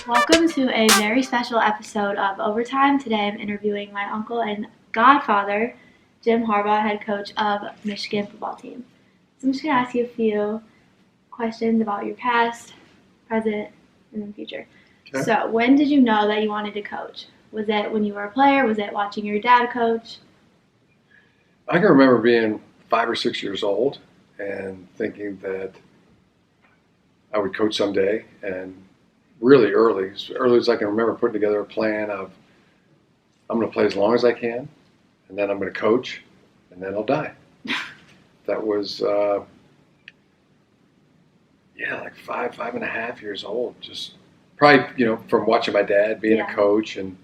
Welcome to a very special episode of Overtime. Today I'm interviewing my uncle and godfather, Jim Harbaugh, head coach of Michigan football team. So I'm just going to ask you a few questions about your past, present, and then future. Okay. So when did you know that you wanted to coach? Was it when you were a player? Was it watching your dad coach? I can remember being 5 or 6 years old and thinking that I would coach someday, and really early, as early as I can remember, putting together a plan of I'm going to play as long as I can, and then I'm going to coach, and then I'll die. That was, like 5.5 years old. Just probably, from watching my dad being a coach, and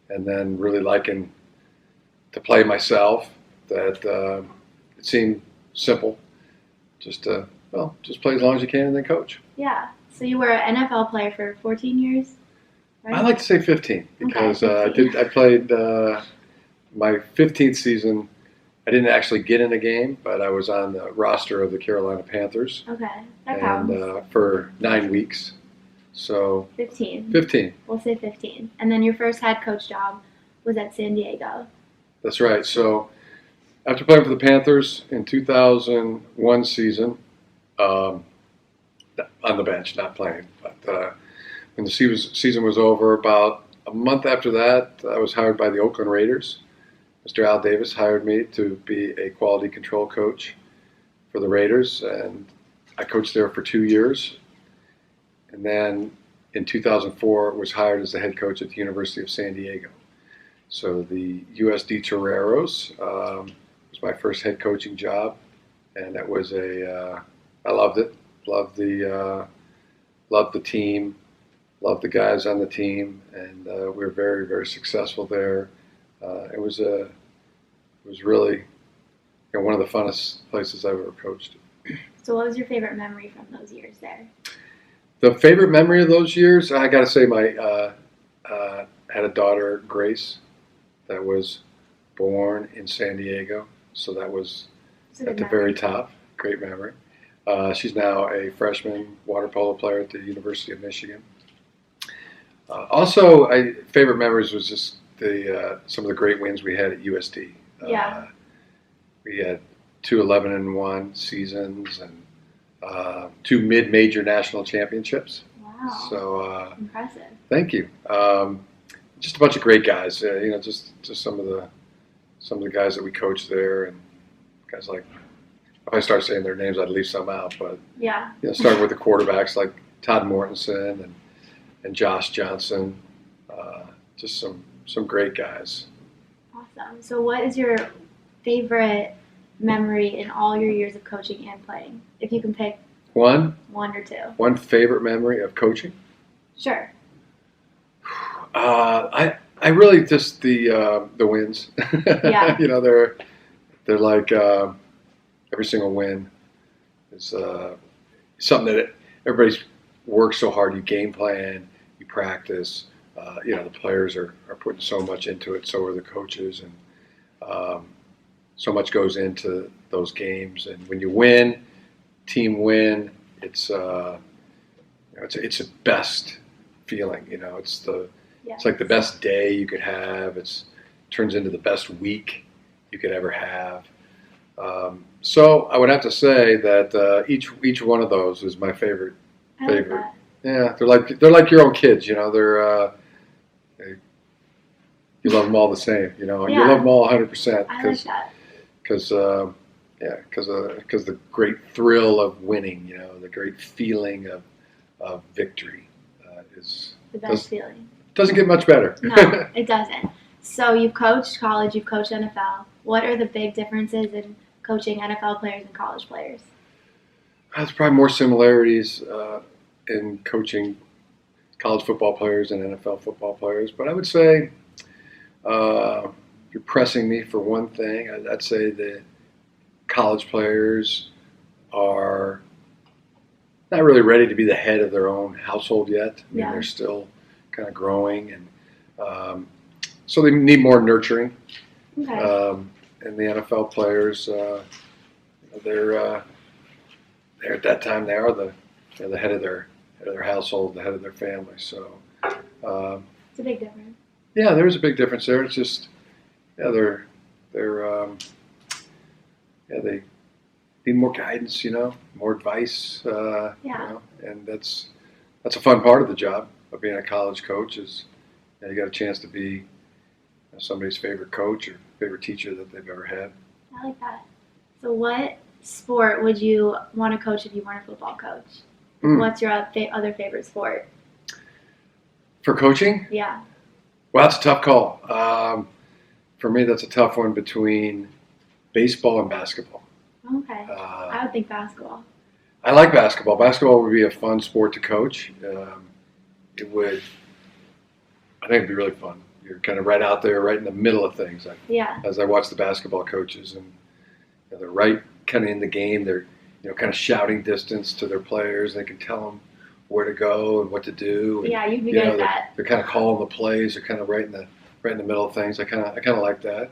then really liking to play myself. That it seemed simple, just play as long as you can and then coach. Yeah. So you were an NFL player for 14 years, right? I like to say 15 because Okay, 15. I played my 15th season. I didn't actually get in a game, but I was on the roster of the Carolina Panthers. Okay, that counts. And for 9 weeks. So 15. 15. We'll say 15. And then your first head coach job was at San Diego. That's right. So after playing for the Panthers in 2001 season, on the bench, not playing, but when the season was over, about a month after that, I was hired by the Oakland Raiders. Mr. Al Davis hired me to be a quality control coach for the Raiders, and I coached there for 2 years. And then in 2004, was hired as the head coach at the University of San Diego. So the USD Toreros was my first head coaching job, and that was I loved it. Loved the team, loved the guys on the team, and we were very, very successful there. It was really one of the funnest places I've ever coached. So what was your favorite memory from those years there? The favorite memory of those years, I got to say, my had a daughter, Grace, that was born in San Diego, so that was at the very top. Great memory. She's now a freshman water polo player at the University of Michigan. Also, favorite memories was just some of the great wins we had at USD. We had 2 11-1 seasons and 2 mid-major national championships. Wow! So impressive. Thank you. Just a bunch of great guys. Just some of the guys that we coached there, and guys like. If I start saying their names, I'd leave some out. But starting with the quarterbacks like Todd Mortensen and Josh Johnson, just some great guys. Awesome. So, what is your favorite memory in all your years of coaching and playing? If you can pick one or two. One favorite memory of coaching. Sure. I really just the wins. Yeah. They're like. Every single win is something that everybody works so hard. You game plan, you practice. The players are putting so much into it. So are the coaches, and so much goes into those games. And when you win, team win, it's the best feeling. It's like the best day you could have. It turns into the best week you could ever have. So I would have to say that each one of those is my favorite. I like that. Yeah, they're like your own kids. You love them all the same. You love them all 100%. I like that. Because the great thrill of winning. The great feeling of victory is the best feeling. Doesn't get much better. No, it doesn't. So you've coached college, you've coached NFL. What are the big differences in coaching NFL players and college players? There's probably more similarities in coaching college football players and NFL football players. But I would say, if you're pressing me for one thing, I'd say that college players are not really ready to be the head of their own household yet. I mean, they're still kind of growing, and so they need more nurturing. Okay. And the NFL players, they're at that time they are the head of their household, the head of their family. So It's a big difference. Yeah, there's a big difference there. It's just, yeah, they need more guidance, more advice, and that's a fun part of the job of being a college coach is you got a chance to be somebody's favorite coach or favorite teacher that they've ever had. I like that. So what sport would you want to coach if you weren't a football coach? What's your other favorite sport? For coaching? Yeah. Well, that's a tough call. For me, that's a tough one between baseball and basketball. Okay. I would think basketball. I like basketball. Basketball would be a fun sport to coach. It would, I think it'd be really fun. You're kind of right out there, right in the middle of things. As I watch the basketball coaches, and they're right kind of in the game. They're kind of shouting distance to their players. They can tell them where to go and what to do. And, yeah, you'd be good at that. They're kind of calling the plays. They're kind of right in the middle of things. I kind of like that.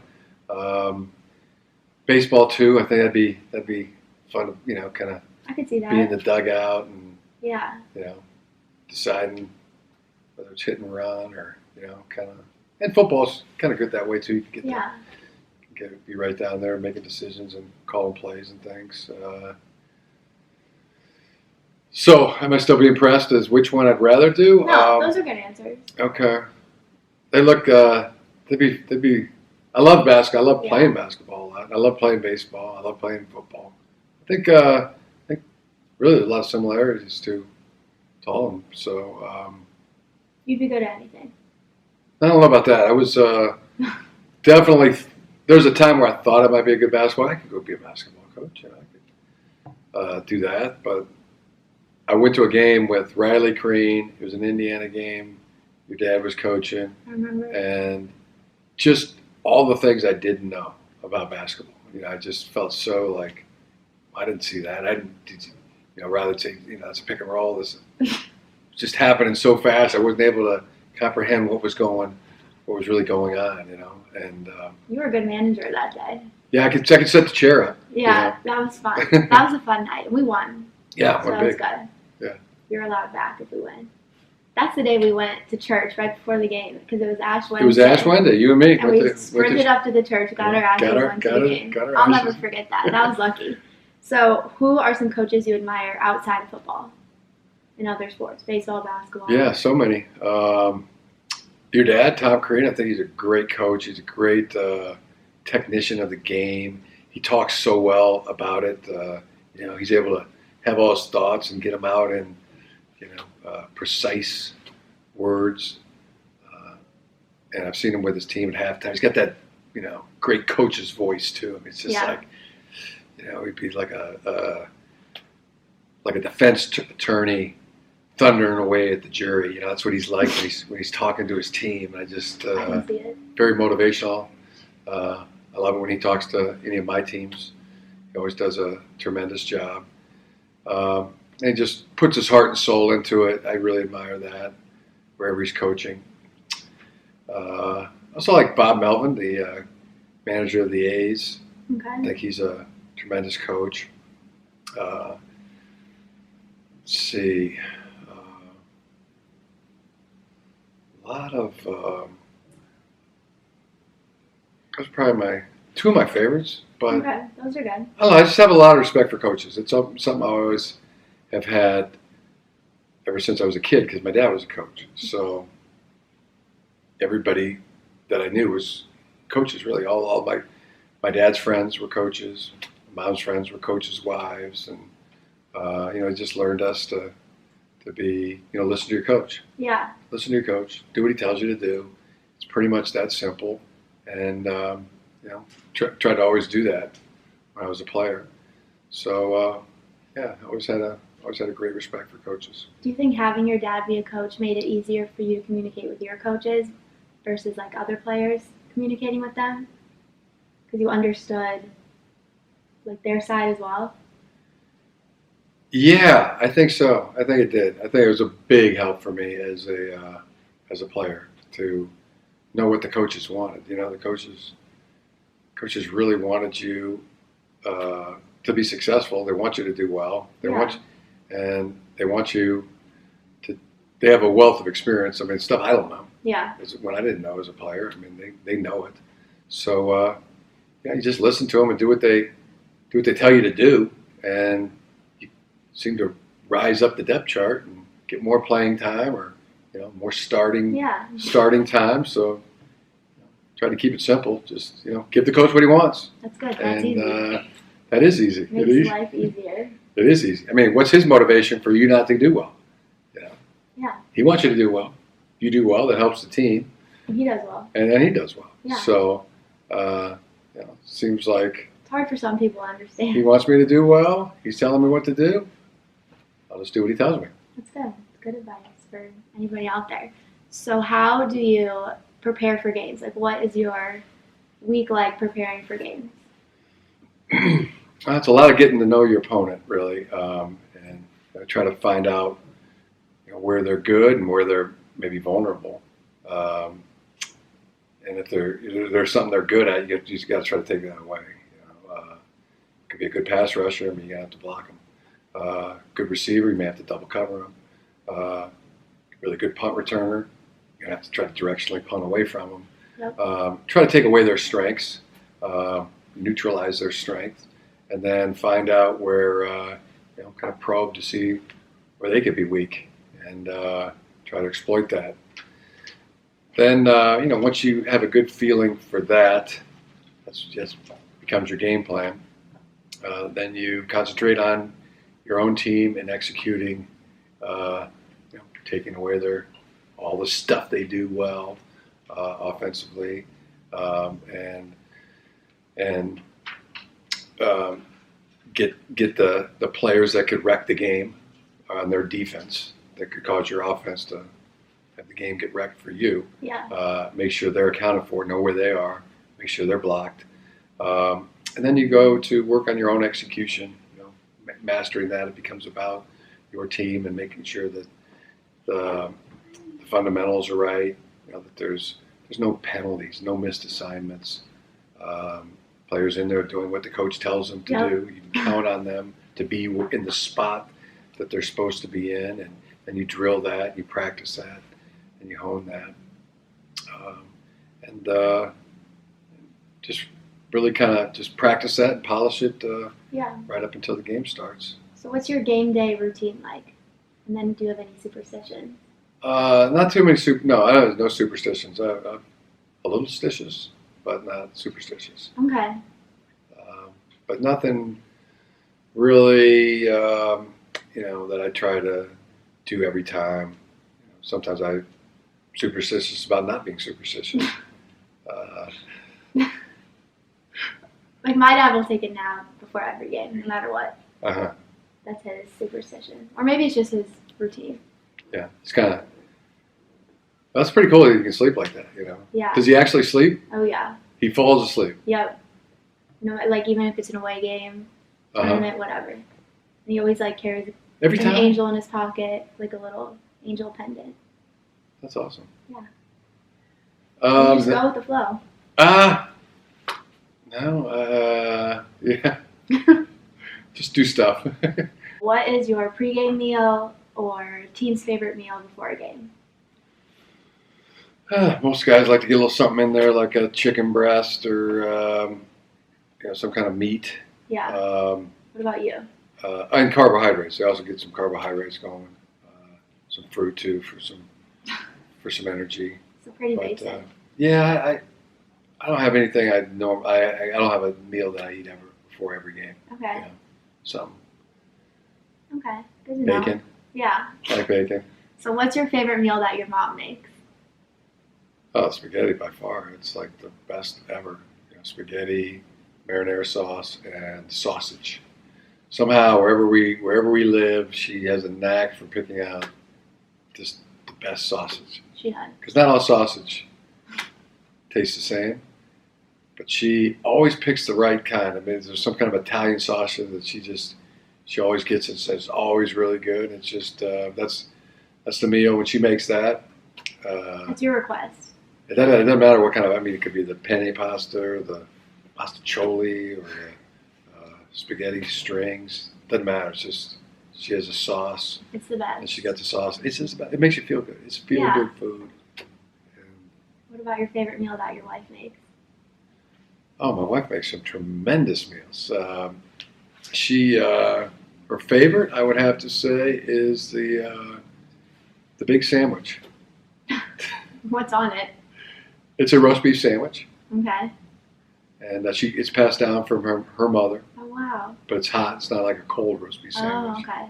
Baseball too. I think that'd be fun to kind of I could see that. Be in the dugout and deciding whether it's hit and run or kind of. And football's kind of good that way too. You can be right down there making decisions and calling plays and things. So, am I still being impressed as which one I'd rather do? No, those are good answers. Okay. They look, they'd be, I love basketball. I love playing basketball a lot. I love playing baseball. I love playing football. I think really there's a lot of similarities to all of them. So, you'd be good at anything. I don't know about that. I was definitely, there was a time where I thought I might be a good basketball. I could go be a basketball coach. I could do that, but I went to a game with Riley Crean. It was an Indiana game. Your dad was coaching. I remember. And just all the things I didn't know about basketball. I just felt so like, I didn't see that. I didn't, rather say, it's a pick and roll. This just happening so fast. I wasn't able to comprehend what was really going on, And you were a good manager that day. Yeah, I could set the chair up. Yeah, that was fun. That was a fun night. We won. Yeah, so that was good. Yeah. You're allowed back if we win. That's the day we went to church right before the game because it was Ash Wednesday. It was Ash Wednesday. You and me. And we sprinted up to the church, got our ashes, went to the game. I'll never forget that. That was lucky. So, who are some coaches you admire outside of football? In other sports, baseball, basketball? Yeah, so many. Your dad, Tom Crean, I think he's a great coach. He's a great technician of the game. He talks so well about it. He's able to have all his thoughts and get them out in, precise words. And I've seen him with his team at halftime. He's got that, great coach's voice too. I mean, it's just like, he'd be like a defense attorney thundering away at the jury. That's what he's like when he's talking to his team. I just I can see it. Very motivational. I love it when he talks to any of my teams. He always does a tremendous job. And he just puts his heart and soul into it. I really admire that wherever he's coaching. I also like Bob Melvin, the manager of the A's. Okay. I think he's a tremendous coach. Let's see. A lot of those are probably two of my favorites. But okay, those are good. I don't know, I just have a lot of respect for coaches. It's something I always have had ever since I was a kid because my dad was a coach. So everybody that I knew was coaches. Really, all my dad's friends were coaches. My mom's friends were coaches' wives, and I just learned us to be, listen to your coach. Yeah. Listen to your coach. Do what he tells you to do. It's pretty much that simple. And, tried to always do that when I was a player. So, I always had a great respect for coaches. Do you think having your dad be a coach made it easier for you to communicate with your coaches versus like other players communicating with them? Because you understood like their side as well? Yeah, I think so. I think it did. I think it was a big help for me as a player to know what the coaches wanted. The coaches really wanted you to be successful. They want you to do well. They want you to they have a wealth of experience. I mean, stuff I don't know. Yeah. When I didn't know as a player. I mean, they know it. So yeah, you just listen to them and do what they tell you to do, and you seem to rise up the depth chart and get more playing time, or more starting time. So try to keep it simple. Just give the coach what he wants. That's good. That's and, easy. That is easy. Makes life easier. It is easy. I mean, what's his motivation for you not to do well? Yeah. He wants you to do well. You do well, that helps the team. And he does well. And then he does well. Yeah. So, seems like it's hard for some people to understand. He wants me to do well. He's telling me what to do. I'll just do what he tells me. That's good. That's good advice for anybody out there. So how do you prepare for games? Like, what is your week like preparing for games? It's a lot of getting to know your opponent, really, and try to find out where they're good and where they're maybe vulnerable. And if there's something they're good at, you just got to try to take that away. Could be a good pass rusher, I mean, you have to block them. Good receiver, you may have to double cover them. Really good punt returner, you have to try to directionally punt away from them. Yep. Try to take away their strengths, neutralize their strengths, and then find out where, kind of probe to see where they could be weak, and try to exploit that. Then, once you have a good feeling for that, that's just becomes your game plan. Then you concentrate on your own team and executing, taking away all the stuff they do well offensively, and get the players that could wreck the game on their defense, that could cause your offense to have the game get wrecked for you. Yeah. Make sure they're accounted for, know where they are, make sure they're blocked. And then you go to work on your own execution, mastering that. It becomes about your team and making sure that the fundamentals are right, that there's no penalties, no missed assignments. Players in there doing what the coach tells them to do. You can count on them to be in the spot that they're supposed to be in, and you drill that, you practice that, and you hone that. And just really kind of just practice that and polish it right up until the game starts. So what's your game day routine like? And then do you have any superstitions? Not too many No, I don't have no superstitions. I'm a little stitious, but not superstitious. Okay. But nothing really, that I try to do every time. Sometimes I'm superstitious about not being superstitious. Like my dad will take a nap before every game, no matter what. Uh-huh. That's his superstition. Or maybe it's just his routine. Yeah, it's kind of... That's pretty cool that he can sleep like that, Yeah. Does he actually sleep? Oh, yeah. He falls asleep? Yep. Like even if it's an away game, tournament, whatever. And he always carries every time? An angel in his pocket, like a little angel pendant. That's awesome. Yeah. You just go with the flow. No, yeah. Just do stuff. What is your pregame meal or team's favorite meal before a game? Most guys like to get a little something in there, like a chicken breast or some kind of meat. Yeah. What about you? And carbohydrates. I also get some carbohydrates going. Some fruit too for some energy. So pretty basic. Yeah, I don't have anything I don't have a meal that I eat before every game. Okay. Something. Okay. Good to know. Bacon. Yeah. I like bacon. So what's your favorite meal that your mom makes? Oh, spaghetti by far. It's like the best ever. Spaghetti, marinara sauce, and sausage. Somehow, wherever we live, she has a knack for picking out just the best sausage. She does. Because not all sausage tastes the same, but she always picks the right kind. I mean, there's some kind of Italian sausage that she always gets. It's always really good. It's just that's the meal when she makes that. That's your request. It doesn't matter what kind of. I mean, it could be the penne pasta, or the pasta choli, or the spaghetti strings. Doesn't matter. It's She has a sauce, It's the best. and she got the sauce. It's just about, it makes you feel good. It's feel-good food. What about your favorite meal that your wife makes? Oh, my wife makes some tremendous meals. Her favorite, I would have to say, is the big sandwich. What's on it? It's a roast beef sandwich, Okay. and it's passed down from her mother, Oh, wow. but it's hot. It's not like a cold roast beef sandwich. Oh, okay.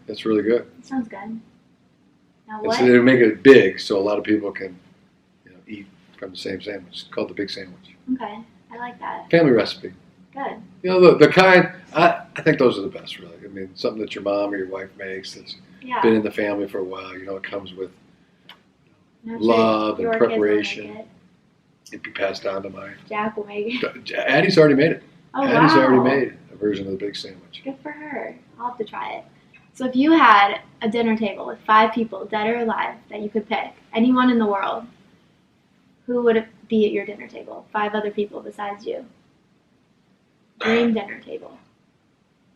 It's really good. That sounds good. Now what? They make it big so a lot of people can eat from the same sandwich. It's called the big sandwich. Okay. I like that. Family recipe. Good. The kind, I think those are the best, really. I mean, something that your mom or your wife makes that's been in the family for a while. It comes with love and preparation. It'd be passed down to mine. Jack will make it. Addie's already made it. Oh, Addie's wow. already made a version of the big sandwich. Good for her. I'll have to try it. So if you had a dinner table with 5 people, dead or alive, that you could pick, anyone in the world, who would it be at your dinner table? 5 other people besides you. Dream dinner table.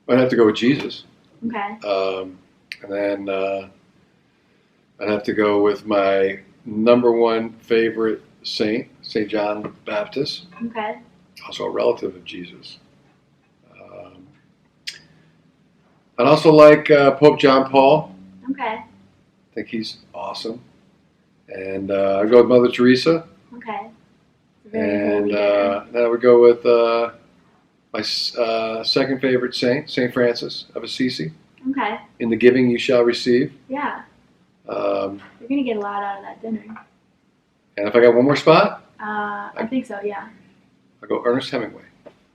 I'd have to go with Jesus. Okay. And then I'd have to go with my number one favorite saint, St. John the Baptist. Okay. Also a relative of Jesus. I'd also like Pope John Paul. Okay. I think he's awesome. And I'd go with Mother Teresa. Okay. And then I would go with my second favorite saint, St. Francis of Assisi. Okay. In the giving you shall receive. Yeah. You're going to get a lot out of that dinner. And if I got one more spot? I think so, yeah. I'll go Ernest Hemingway.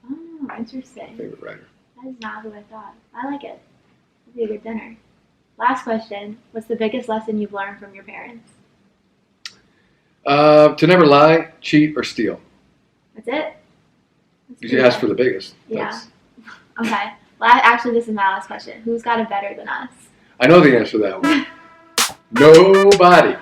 Oh, interesting. Favorite writer. That is not who I thought. I like it. It'll be a good dinner. Last question. What's the biggest lesson you've learned from your parents? To never lie, cheat, or steal. That's it? You asked for the biggest. Yeah. Okay. Actually, this is my last question. Who's got it better than us? I know the answer to that one. Nobody.